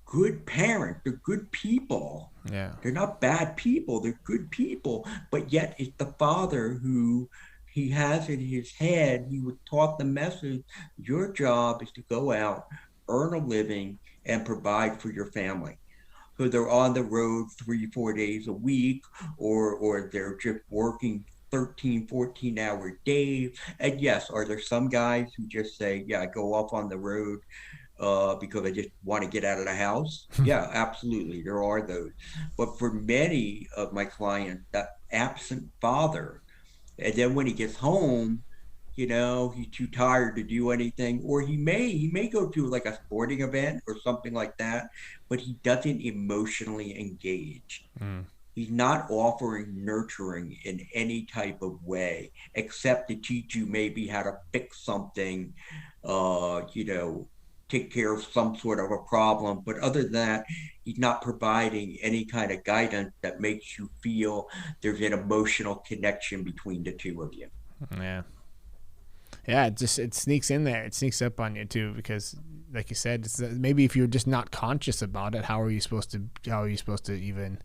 good parents. They're good people. yeah, They're not bad people. They're good people. But yet it's the father who he has in his head. He was taught the message: your job is to go out, earn a living, and provide for your family. So they're on the road 3, 4 days a week, or they're just working 13, 14-hour days. And yes, are there some guys who just say, yeah, I go off on the road because I just want to get out of the house? Yeah, absolutely. There are those. But for many of my clients, that absent father, and then when he gets home, he's too tired to do anything, or he may go to like a sporting event or something like that, but he doesn't emotionally engage. Mm. He's not offering nurturing in any type of way, except to teach you maybe how to fix something, take care of some sort of a problem. But other than that, he's not providing any kind of guidance that makes you feel there's an emotional connection between the two of you. Yeah. Yeah, it sneaks in there. It sneaks up on you too, because like you said, maybe if you're just not conscious about it, how are you supposed to even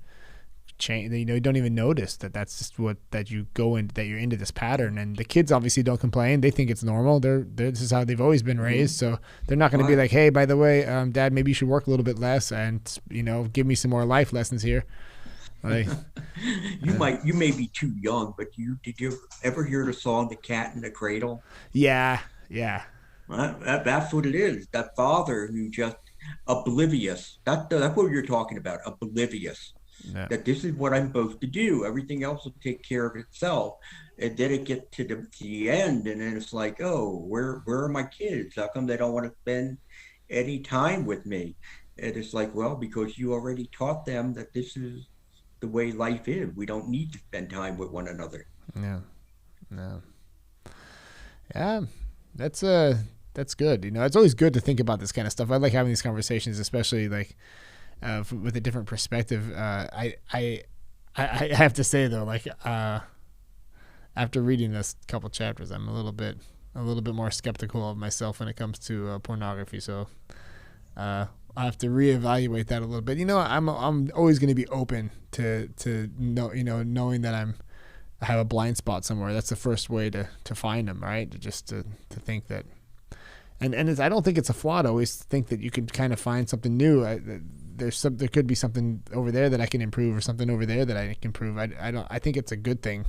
change? You don't even notice that's just that you go in, that you're into this pattern. And the kids obviously don't complain. They think it's normal. This is how they've always been raised. So they're not going to be like, hey, by the way, Dad, maybe you should work a little bit less and give me some more life lessons here. Like, you may be too young, but did you ever hear the song "The Cat in the Cradle"? yeah. That's what it is. That father who just oblivious. That's what you're talking about. Oblivious. Yeah. That this is what I'm supposed to do. Everything else will take care of itself. And then it gets to the end, and then it's like, oh, where are my kids? How come they don't want to spend any time with me? And it's like, well, because you already taught them that this is the way life is. We don't need to spend time with one another. Yeah. No. Yeah. That's good. It's always good to think about this kind of stuff. I like having these conversations, especially like with a different perspective. I have to say though, like after reading this couple chapters, I'm a little bit more skeptical of myself when it comes to pornography. So I have to reevaluate that a little bit. I'm always going to be open to knowing that I have a blind spot somewhere. That's the first way to find them, right? Just to think that, and I don't think it's a flaw to always think that you can kind of find something new. There could be something over there that I can improve, or something over there that I can improve. I think it's a good thing.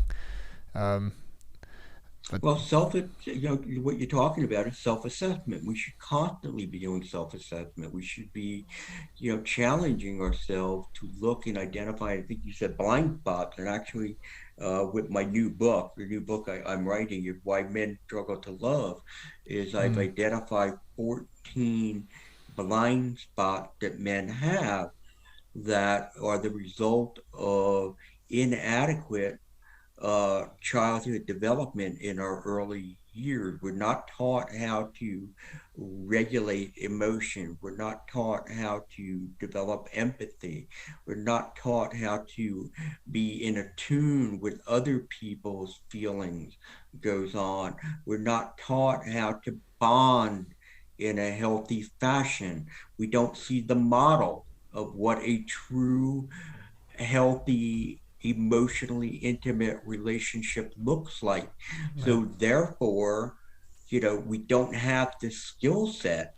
But Well, what you're talking about is self-assessment. We should constantly be doing self-assessment. We should be, challenging ourselves to look and identify. I think you said blind spots, and actually, with my new book, the new book I'm writing, is Why Men Struggle to Love, is I've identified 14 blind spots that men have that are the result of inadequate childhood development in our early years. We're not taught how to regulate emotion. We're not taught how to develop empathy. We're not taught how to be in tune with other people's feelings goes on. We're not taught how to bond in a healthy fashion. We don't see the model of what a true healthy emotionally intimate relationship looks like. right. So therefore, we don't have the skill set.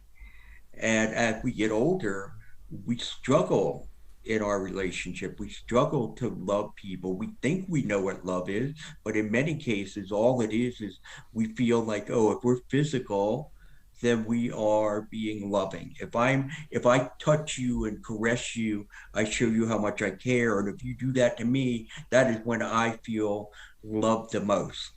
And as we get older, we struggle in our relationship. We struggle to love people. We think we know what love is, but in many cases, all it is we feel like, oh, if we're physical, then we are being loving. If I touch you and caress you, I show you how much I care. And if you do that to me, that is when I feel loved the most.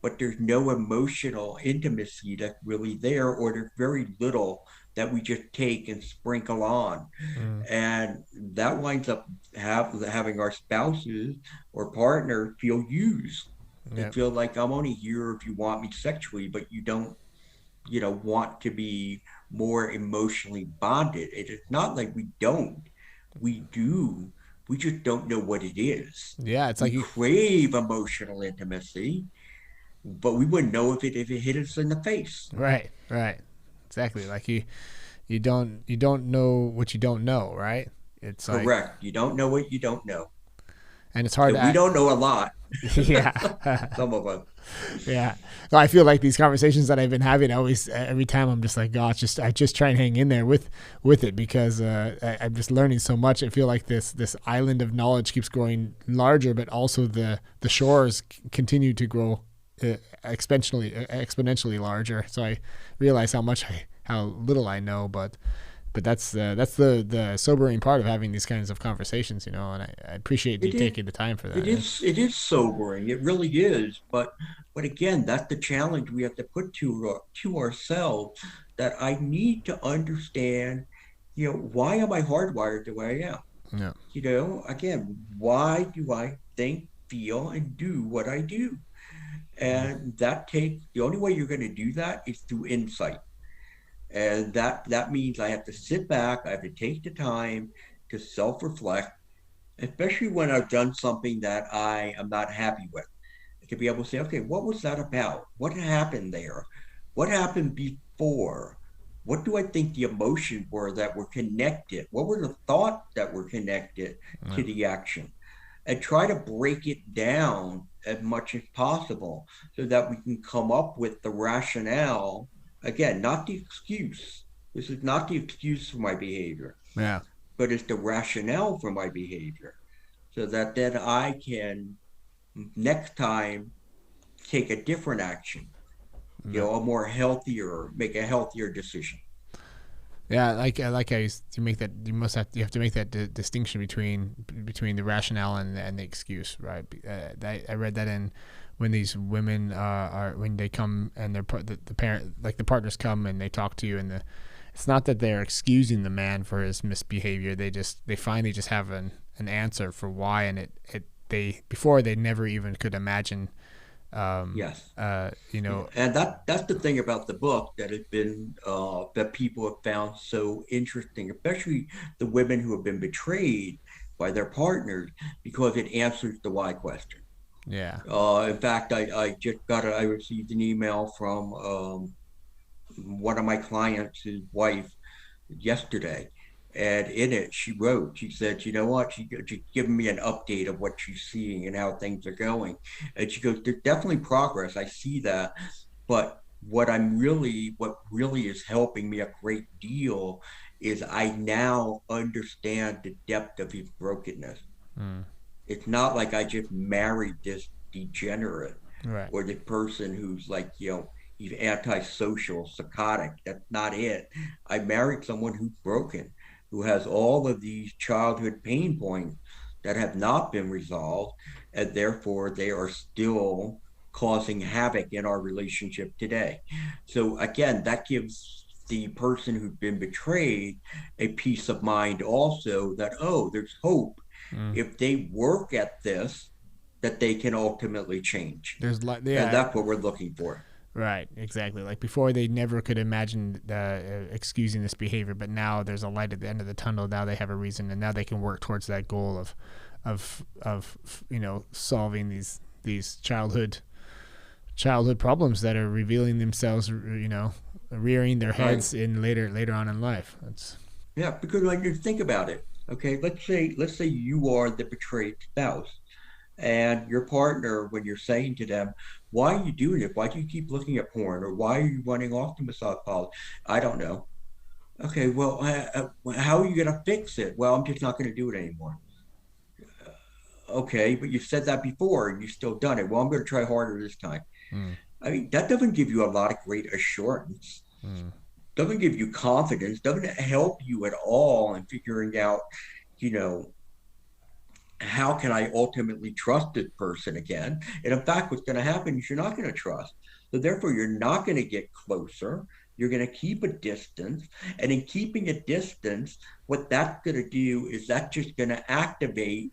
But there's no emotional intimacy that's really there, or there's very little that we just take and sprinkle on. Mm. And that winds up having our spouses or partner feel used. They Yeah. feel like, I'm only here if you want me sexually, but you don't want to be more emotionally bonded. It is not like we don't. We do. We just don't know what it is. Yeah. It's We like you. crave emotional intimacy, but we wouldn't know if it hit us in the face. Right. Right. Exactly. Like you don't know what you don't know, right? It's like, Correct. You don't know what you don't know. and it's hard And we don't know a lot, yeah. some of us. Yeah. No, I feel like these conversations that I've been having, always, every time I'm just like, gosh, I just try and hang in there with it, because I'm just learning so much. I feel like this island of knowledge keeps growing larger, but also the shores continue to grow exponentially larger. So I realize how little I know, but But that's the sobering part of having these kinds of conversations, and I appreciate you It is taking the time for that. it Yeah. is it is sobering. It really is. But again, that's the challenge we have to put to ourselves, that I need to understand, why am I hardwired the way I am? Yeah. Again, why do I think, feel, and do what I do? Mm. And the only way you're going to do that is through insight. And that means I have to sit back, I have to take the time to self-reflect, especially when I've done something that I am not happy with. I could be able to say, okay, what was that about? What happened there? What happened before? What do I think the emotions were that were connected? What were the thoughts that were connected Yeah. to the action? And try to break it down as much as possible so that we can come up with the rationale. Again, not the excuse. This is not the excuse for my behavior, Yeah. but it's the rationale for my behavior, so that then I can next time take a different action, Yeah. make a healthier decision. Yeah, like I used to make that you have to make that distinction between the rationale and the excuse, right? I read that in when these women are when they come and the parent, like the partners come and they talk to you, and it's not that they're excusing the man for his misbehavior. They finally just have an answer for why, and they before they never even could imagine. Yes. You Yeah, know, and that's the thing about the book that has been that people have found so interesting, especially the women who have been betrayed by their partners, because it answers the why question. yeah, In fact, I received an email from one of my clients, his wife, yesterday. And in it, she said, you know what? She's giving me an update of what she's seeing and how things are going. And she goes, there's definitely progress. I see that. But what really is helping me a great deal is I now understand the depth of his brokenness. mm, It's not like I just married this degenerate right, or the person who's like, he's antisocial, psychotic. That's not it. I married someone who's broken, who has all of these childhood pain points that have not been resolved, and therefore they are still causing havoc in our relationship today. So again, that gives the person who's been betrayed a peace of mind also, that, oh, there's hope. mm. If they work at this, that they can ultimately change. There's like And yeah, that's what we're looking for. right, exactly. Like before, they never could imagine excusing this behavior, but now there's a light at the end of the tunnel. Now they have a reason, and now they can work towards that goal of solving these childhood problems that are revealing themselves. Rearing their Right. heads in later on in life. That's Yeah, because when you think about it, okay, let's say you are the betrayed spouse, and your partner, when you're saying to them, why are you doing it? Why do you keep looking at porn? Or why are you running off to massage parlor? I don't know. Okay, well, how are you going to fix it? Well, I'm just not going to do it anymore. Okay, but you said that before and you still done it. Well, I'm going to try harder this time. mm, I mean, that doesn't give you a lot of great assurance, mm, doesn't give you confidence, doesn't help you at all in figuring out, you know, how can I ultimately trust this person again? And in fact, what's going to happen is you're not going to trust. So therefore, you're not going to get closer. You're going to keep a distance. And in keeping a distance, what that's going to do is that's just going to activate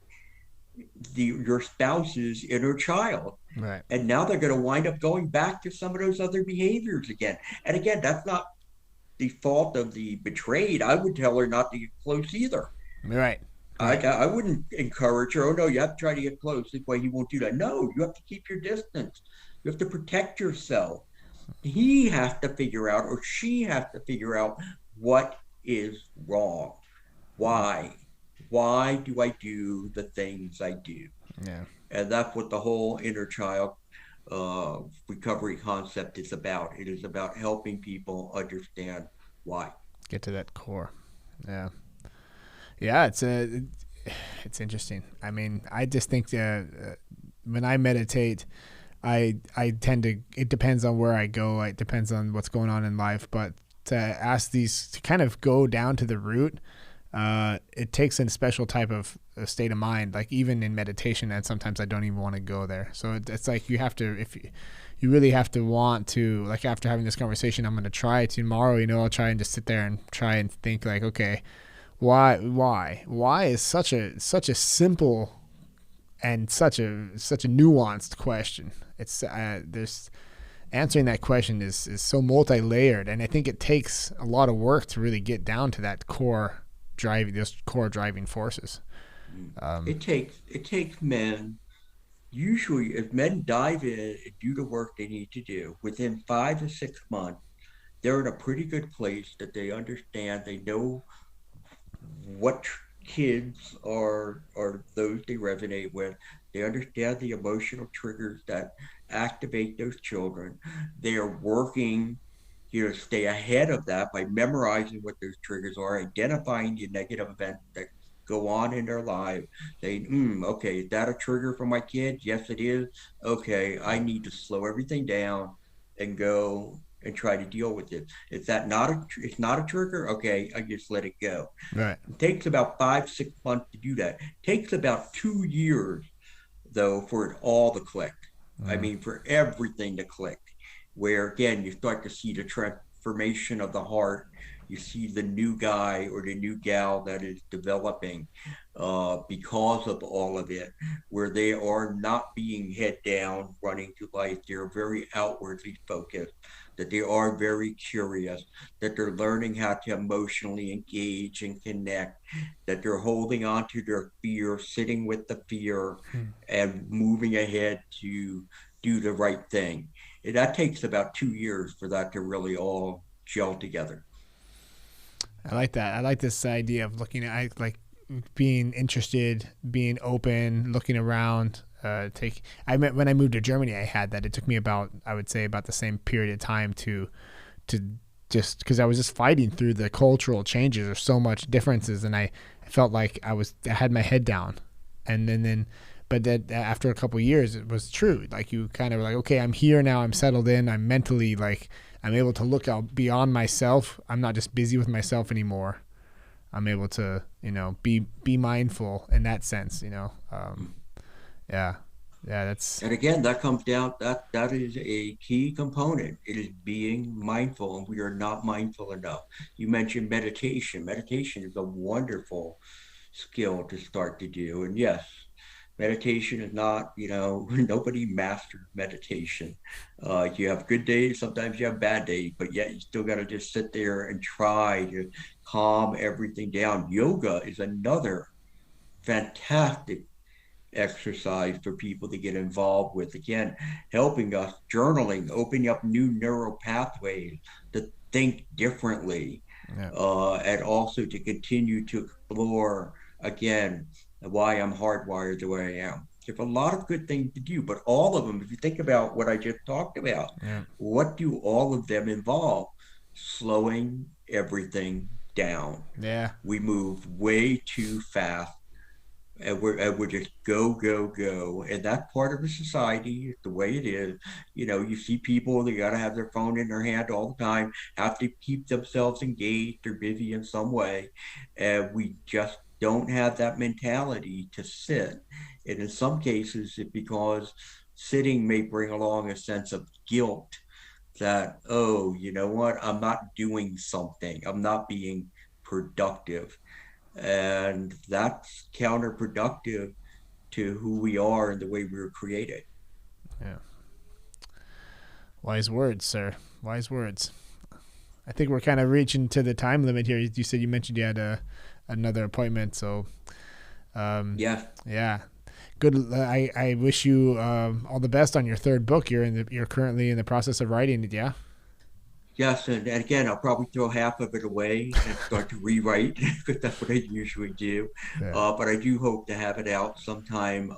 your spouse's inner child. right. And now they're going to wind up going back to some of those other behaviors again. And again, that's not the fault of the betrayed. I would tell her not to get close either. Right. I, Right. I wouldn't encourage her. Oh no, you have to try to get close. This way he won't do that. No, you have to keep your distance. You have to protect yourself. He has to figure out, or she has to figure out, what is wrong. Why? Why do I do the things I do? Yeah. And that's what the whole inner child recovery concept is about. It is about helping people understand why. Get to that core. Yeah. Yeah. It's interesting. I mean, I just think when I meditate, I tend to. It depends on where I go. It depends on what's going on in life, but ask these, to kind of go down to the root, it takes a special type of a state of mind. Like even in meditation, and sometimes I don't even want to go there. So it's like you have to, if you really have to want to, like after having this conversation, I'm going to try tomorrow, I'll try and just sit there and try and think like, okay, why is such a simple and such a nuanced question. It's there's answering that question is so multi-layered, and I think it takes a lot of work to really get down to that those core driving forces. It takes men, usually if men dive in and do the work they need to do within 5 to 6 months, they're in a pretty good place that they understand, they know what kids are those they resonate with. They understand the emotional triggers that activate those children. They are working, stay ahead of that by memorizing what those triggers are, identifying the negative events that go on in their life. Saying, okay, is that a trigger for my kid? Yes, it is. Okay, I need to slow everything down and go and try to deal with it. Is that not it's not a trigger? Okay, I just let it go. Right. It takes about 5, 6 months to do that. It takes about 2 years though for it all to click. I Mm. mean, for everything to click, where again, you start to see the transformation of the heart. You see the new guy or the new gal that is developing because of all of it, where they are not being head down, running through life. They're very outwardly focused, that they are very curious, that they're learning how to emotionally engage and connect, that they're holding on to their fear, sitting with the fear, Mm. and moving ahead to do the right thing. And that takes about 2 years for that to really all gel together. I like that. I like this idea of looking at, like, being interested, being open, looking around. When I moved to Germany, I had that. It took me about, I would say, about the same period of time to just because I was just fighting through the cultural changes. There's so much differences, and I felt like I had my head down, and then but that after a couple of years, it was true. Like you kind of were like, okay, I'm here now. I'm settled in. I'm mentally, like, I'm able to look out beyond myself. I'm not just busy with myself anymore. I'm able to, be mindful in that sense. Yeah, yeah, that's And again, that comes down, that is a key component. It is being mindful, and we are not mindful enough. You mentioned meditation. Meditation is a wonderful skill to start to do. And yes, meditation is not, nobody masters meditation. You have good days, sometimes you have bad days, but yet you still got to just sit there and try to calm everything down. Yoga is another fantastic exercise for people to get involved with. Again, helping us, journaling, opening up new neural pathways to think differently, yeah, and also to continue to explore again why I'm hardwired the way I am. There's a lot of good things to do, but all of them, if you think about what I just talked about, yeah, what do all of them involve? Slowing everything down. yeah, We move way too fast, and we're just go go go, and that's part of the society, the way it is. You see people, they got to have their phone in their hand all the time, have to keep themselves engaged or busy in some way, and we just don't have that mentality to sit. And in some cases, it because sitting may bring along a sense of guilt that, oh, you know what, I'm not doing something, I'm not being productive, and that's counterproductive to who we are and the way we were created. yeah. Wise words, sir. Wise words. I think we're kind of reaching to the time limit here. You said, you mentioned you had another appointment, so Yeah. yeah. Good. I wish you all the best on your third book. You're currently in the process of writing it. Yeah. Yes, and again, I'll probably throw half of it away and start to rewrite because that's what I usually do. Yeah. But I do hope to have it out sometime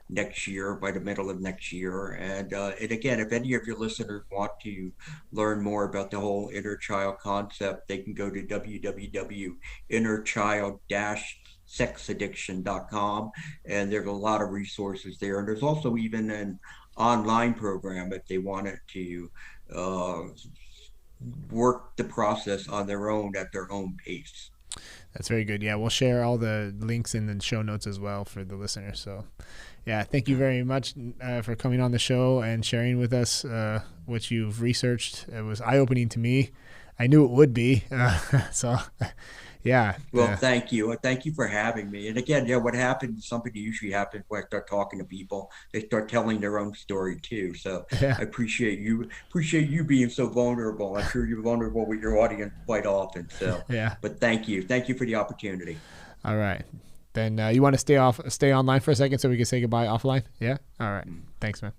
next year, by the middle of next year. And again, if any of your listeners want to learn more about the whole inner child concept, they can go to www.innerchild-sexaddiction.com, and there's a lot of resources there. And there's also even an online program if they wanted to uh, work the process on their own at their own pace. That's very good. Yeah, we'll share all the links in the show notes as well for the listeners. So, yeah, thank you very much for coming on the show and sharing with us what you've researched. It was eye opening to me. I knew it would be. So, yeah. Well, thank you. Thank you for having me. And again, yeah, what happens, something usually happens when I start talking to people, they start telling their own story too. So Yeah. I appreciate you being so vulnerable. I'm sure you're vulnerable with your audience quite often. So, Yeah. but thank you. Thank you for the opportunity. All right. Then you want to stay online for a second so we can say goodbye offline? Yeah. All right. Thanks, man.